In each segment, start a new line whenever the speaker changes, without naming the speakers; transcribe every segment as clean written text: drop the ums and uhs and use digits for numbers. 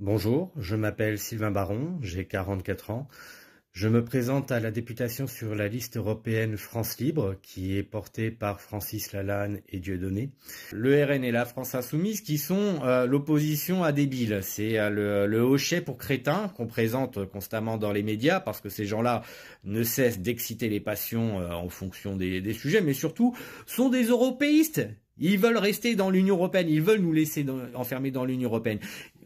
Bonjour, je m'appelle Sylvain Baron, j'ai 44 ans. Je me présente à la députation sur la liste européenne France Libre, qui est portée par Francis Lalanne et Dieudonné. Le RN et la France Insoumise, qui sont l'opposition à débile. C'est le hochet pour crétins qu'on présente constamment dans les médias, parce que ces gens-là ne cessent d'exciter les passions en fonction des sujets, mais surtout sont des européistes. Ils veulent rester dans l'Union européenne, ils veulent nous laisser enfermer dans l'Union européenne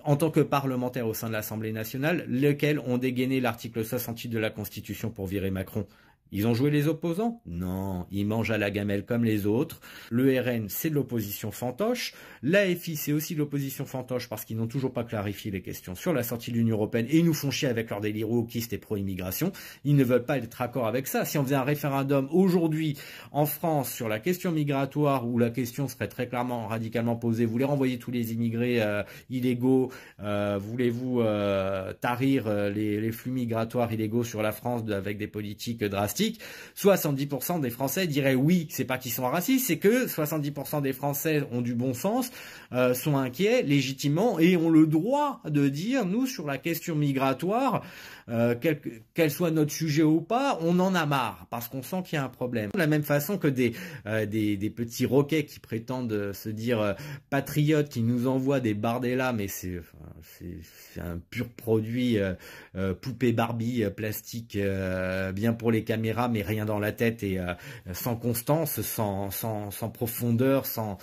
en tant que parlementaires au sein de l'Assemblée nationale, lesquels ont dégainé l'article 68 de la Constitution pour virer Macron. Ils ont joué les opposants? Non, ils mangent à la gamelle comme les autres. Le RN, c'est de l'opposition fantoche. L'AFI, c'est aussi de l'opposition fantoche parce qu'ils n'ont toujours pas clarifié les questions sur la sortie de l'Union européenne et ils nous font chier avec leur délire wokiste et pro-immigration. Ils ne veulent pas être d'accord avec ça. Si on faisait un référendum aujourd'hui en France sur la question migratoire où la question serait très clairement, radicalement posée, vous voulez renvoyer tous les immigrés illégaux, voulez-vous tarir les flux migratoires illégaux sur la France avec des politiques drastiques? 70% des Français diraient oui, c'est pas qu'ils sont racistes, c'est que 70% des Français ont du bon sens, sont inquiets légitimement et ont le droit de dire, nous, sur la question migratoire, quel soit notre sujet ou pas, on en a marre parce qu'on sent qu'il y a un problème. De la même façon que des petits roquets qui prétendent se dire patriotes, qui nous envoient des Bardella, mais c'est un pur produit poupée Barbie plastique, bien pour les caméras, mais rien dans la tête et sans constance, sans profondeur, sans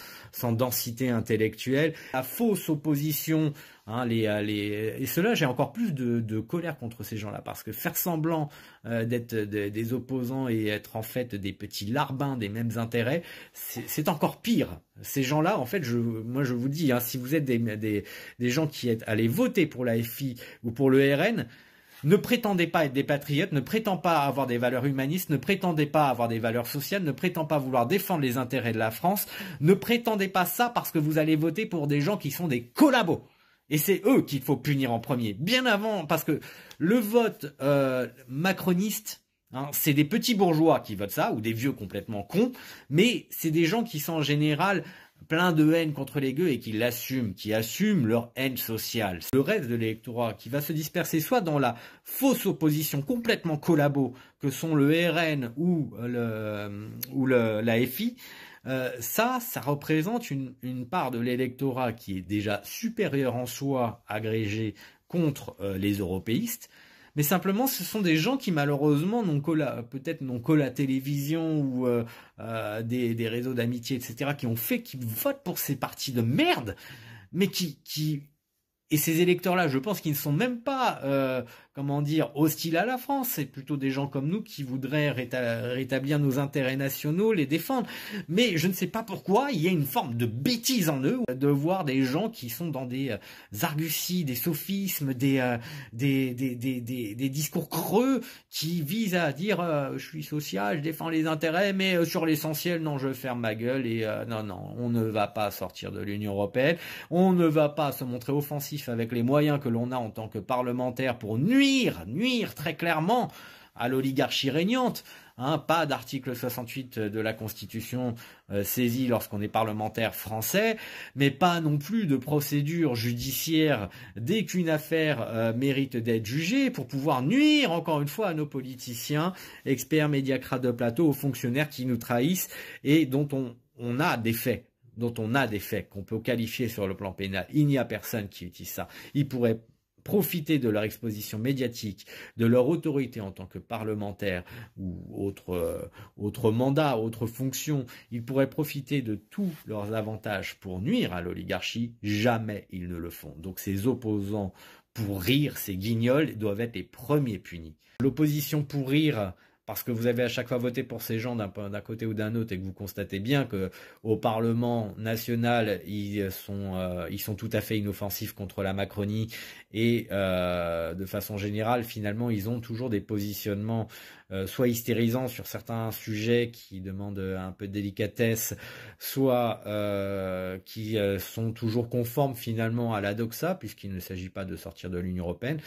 densité intellectuelle. La fausse opposition. Hein, et cela, j'ai encore plus de colère contre ces gens-là, parce que faire semblant d'être des opposants et être en fait des petits larbins des mêmes intérêts, c'est encore pire. Ces gens-là, en fait, moi je vous dis, hein, si vous êtes des gens qui êtes allés voter pour la FI ou pour le RN, ne prétendez pas être des patriotes, ne prétendez pas avoir des valeurs humanistes, ne prétendez pas avoir des valeurs sociales, ne prétendez pas vouloir défendre les intérêts de la France, ne prétendez pas ça parce que vous allez voter pour des gens qui sont des collabos. Et c'est eux qu'il faut punir en premier, bien avant, parce que le vote macroniste, hein, c'est des petits bourgeois qui votent ça, ou des vieux complètement cons, mais c'est des gens qui sont en général pleins de haine contre les gueux et qui l'assument, qui assument leur haine sociale. Le reste de l'électorat qui va se disperser soit dans la fausse opposition complètement collabo que sont le RN ou la FI, ça représente une part de l'électorat qui est déjà supérieure en soi, agrégée contre les européistes, mais simplement ce sont des gens qui malheureusement peut-être n'ont que la télévision ou des réseaux d'amitié, etc., qui votent pour ces partis de merde, mais et ces électeurs-là, je pense qu'ils ne sont même pas, hostiles à la France. C'est plutôt des gens comme nous qui voudraient rétablir nos intérêts nationaux, les défendre. Mais je ne sais pas pourquoi, il y a une forme de bêtise en eux, de voir des gens qui sont dans des arguties, des sophismes, des discours creux qui visent à dire je suis social, je défends les intérêts, mais sur l'essentiel, non, je ferme ma gueule et non, on ne va pas sortir de l'Union européenne, on ne va pas se montrer offensif avec les moyens que l'on a en tant que parlementaire pour nuire très clairement à l'oligarchie régnante. Hein, pas d'article 68 de la Constitution saisi lorsqu'on est parlementaire français, mais pas non plus de procédure judiciaire dès qu'une affaire mérite d'être jugée pour pouvoir nuire encore une fois à nos politiciens, experts, médiacrates de plateau, aux fonctionnaires qui nous trahissent et dont on a des faits. Qu'on peut qualifier sur le plan pénal. Il n'y a personne qui utilise ça. Ils pourraient profiter de leur exposition médiatique, de leur autorité en tant que parlementaire ou autre mandat, autre fonction. Ils pourraient profiter de tous leurs avantages pour nuire à l'oligarchie. Jamais ils ne le font. Donc ces opposants pour rire, ces guignols, doivent être les premiers punis. L'opposition pour rire, parce que vous avez à chaque fois voté pour ces gens d'un côté ou d'un autre et que vous constatez bien que au Parlement national ils sont tout à fait inoffensifs contre la Macronie et de façon générale finalement ils ont toujours des positionnements soit hystérisants sur certains sujets qui demandent un peu de délicatesse, soit qui sont toujours conformes finalement à la doxa puisqu'il ne s'agit pas de sortir de l'Union européenne.